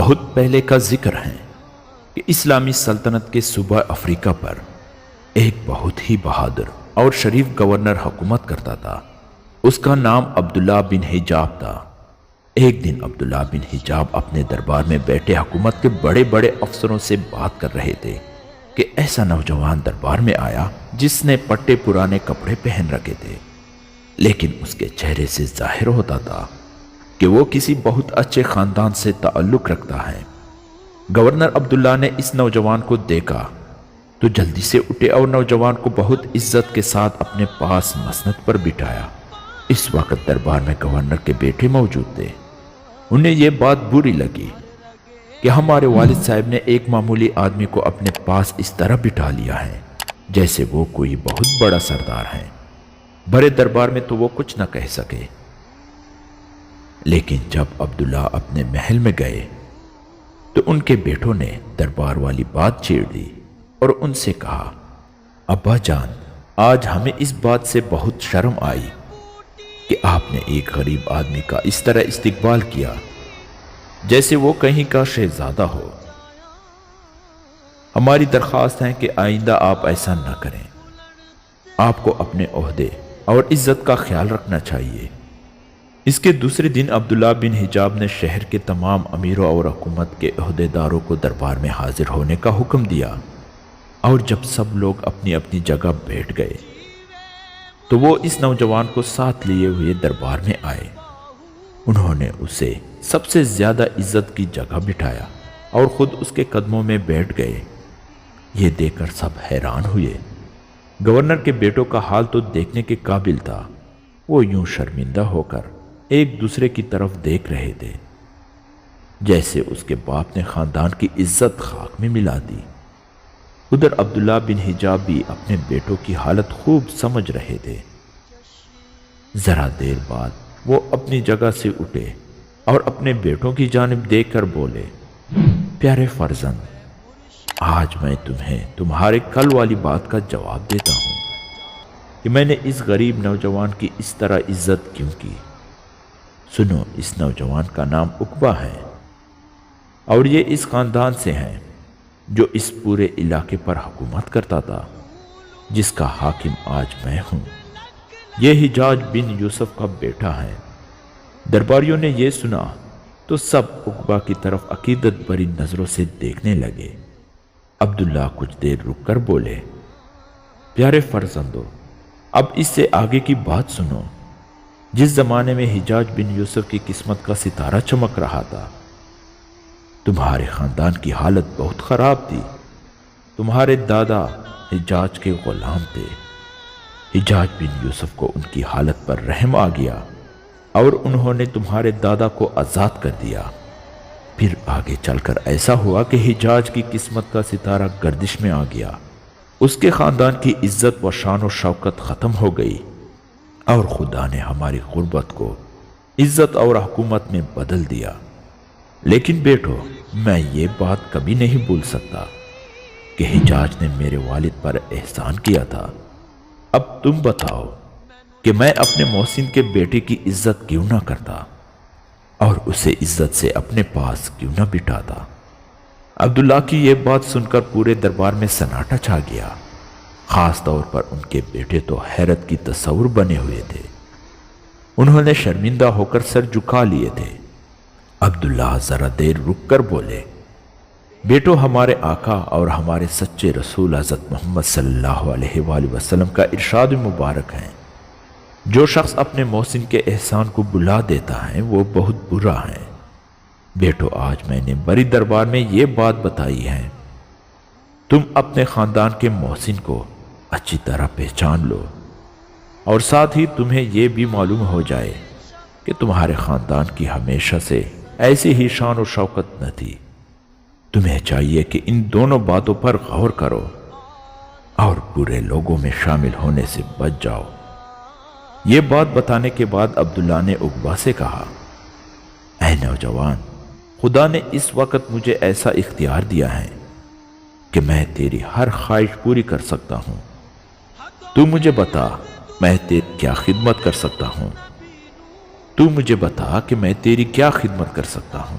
بہت پہلے کا ذکر ہے کہ اسلامی سلطنت کے صوبہ افریقہ پر ایک بہت ہی بہادر اور شریف گورنر حکومت کرتا تھا۔ اس کا نام عبداللہ بن حجاب تھا۔ ایک دن عبداللہ بن حجاب اپنے دربار میں بیٹھے حکومت کے بڑے بڑے افسروں سے بات کر رہے تھے کہ ایسا نوجوان دربار میں آیا جس نے پٹے پرانے کپڑے پہن رکھے تھے، لیکن اس کے چہرے سے ظاہر ہوتا تھا کہ وہ کسی بہت اچھے خاندان سے تعلق رکھتا ہے۔ گورنر عبداللہ نے اس نوجوان کو دیکھا تو جلدی سے اٹھے اور نوجوان کو بہت عزت کے ساتھ اپنے پاس مسند پر بٹھایا۔ اس وقت دربار میں گورنر کے بیٹے موجود تھے۔ انہیں یہ بات بری لگی کہ ہمارے والد صاحب نے ایک معمولی آدمی کو اپنے پاس اس طرح بٹھا لیا ہے جیسے وہ کوئی بہت بڑا سردار ہے۔ بڑے دربار میں تو وہ کچھ نہ کہہ سکے، لیکن جب عبداللہ اپنے محل میں گئے تو ان کے بیٹوں نے دربار والی بات چھیڑ دی اور ان سے کہا، ابا جان، آج ہمیں اس بات سے بہت شرم آئی کہ آپ نے ایک غریب آدمی کا اس طرح استقبال کیا جیسے وہ کہیں کا شہزادہ ہو۔ ہماری درخواست ہے کہ آئندہ آپ ایسا نہ کریں۔ آپ کو اپنے عہدے اور عزت کا خیال رکھنا چاہیے۔ اس کے دوسرے دن عبداللہ بن حجاب نے شہر کے تمام امیروں اور حکومت کے عہدیداروں کو دربار میں حاضر ہونے کا حکم دیا، اور جب سب لوگ اپنی اپنی جگہ بیٹھ گئے تو وہ اس نوجوان کو ساتھ لیے ہوئے دربار میں آئے۔ انہوں نے اسے سب سے زیادہ عزت کی جگہ بٹھایا اور خود اس کے قدموں میں بیٹھ گئے۔ یہ دیکھ کر سب حیران ہوئے۔ گورنر کے بیٹوں کا حال تو دیکھنے کے قابل تھا۔ وہ یوں شرمندہ ہو کر ایک دوسرے کی طرف دیکھ رہے تھے جیسے اس کے باپ نے خاندان کی عزت خاک میں ملا دی۔ ادھر عبداللہ بن حجاب بھی اپنے بیٹوں کی حالت خوب سمجھ رہے تھے۔ ذرا دیر بعد وہ اپنی جگہ سے اٹھے اور اپنے بیٹوں کی جانب دیکھ کر بولے، پیارے فرزند، آج میں تمہیں تمہارے کل والی بات کا جواب دیتا ہوں کہ میں نے اس غریب نوجوان کی اس طرح عزت کیوں کی۔ سنو، اس نوجوان کا نام عقبہ ہے اور یہ اس خاندان سے ہیں جو اس پورے علاقے پر حکومت کرتا تھا، جس کا حاکم آج میں ہوں۔ یہ حجاج بن یوسف کا بیٹا ہے۔ درباریوں نے یہ سنا تو سب عقبہ کی طرف عقیدت بھری نظروں سے دیکھنے لگے۔ عبداللہ کچھ دیر رک کر بولے، پیارے فرزندو، اب اس سے آگے کی بات سنو۔ جس زمانے میں حجاج بن یوسف کی قسمت کا ستارہ چمک رہا تھا، تمہارے خاندان کی حالت بہت خراب تھی۔ تمہارے دادا حجاج کے غلام تھے۔ حجاج بن یوسف کو ان کی حالت پر رحم آ گیا اور انہوں نے تمہارے دادا کو آزاد کر دیا۔ پھر آگے چل کر ایسا ہوا کہ حجاج کی قسمت کا ستارہ گردش میں آ گیا۔ اس کے خاندان کی عزت و شان و شوکت ختم ہو گئی اور خدا نے ہماری غربت کو عزت اور حکومت میں بدل دیا۔ لیکن بیٹو، میں یہ بات کبھی نہیں بھول سکتا کہ حجاج نے میرے والد پر احسان کیا تھا۔ اب تم بتاؤ کہ میں اپنے محسن کے بیٹے کی عزت کیوں نہ کرتا اور اسے عزت سے اپنے پاس کیوں نہ بٹھاتا۔ عبداللہ کی یہ بات سن کر پورے دربار میں سناٹا چھا گیا۔ خاص طور پر ان کے بیٹے تو حیرت کی تصور بنے ہوئے تھے۔ انہوں نے شرمندہ ہو کر سر جھکا لیے تھے۔ عبداللہ ذرا دیر رک کر بولے، بیٹو، ہمارے آقا اور ہمارے سچے رسول حضرت محمد صلی اللہ علیہ وآلہ وسلم کا ارشاد مبارک ہے، جو شخص اپنے محسن کے احسان کو بلا دیتا ہے وہ بہت برا ہے۔ بیٹو، آج میں نے بڑی دربار میں یہ بات بتائی ہے، تم اپنے خاندان کے محسن کو اچھی طرح پہچان لو، اور ساتھ ہی تمہیں یہ بھی معلوم ہو جائے کہ تمہارے خاندان کی ہمیشہ سے ایسی ہی شان و شوکت نہ تھی۔ تمہیں چاہیے کہ ان دونوں باتوں پر غور کرو اور برے لوگوں میں شامل ہونے سے بچ جاؤ۔ یہ بات بتانے کے بعد عبداللہ نے عقبہ سے کہا، اے نوجوان، خدا نے اس وقت مجھے ایسا اختیار دیا ہے کہ میں تیری ہر خواہش پوری کر سکتا ہوں۔ تو مجھے بتا، میں تیری کیا خدمت کر سکتا ہوں؟ تو مجھے بتا کہ میں تیری کیا خدمت کر سکتا ہوں؟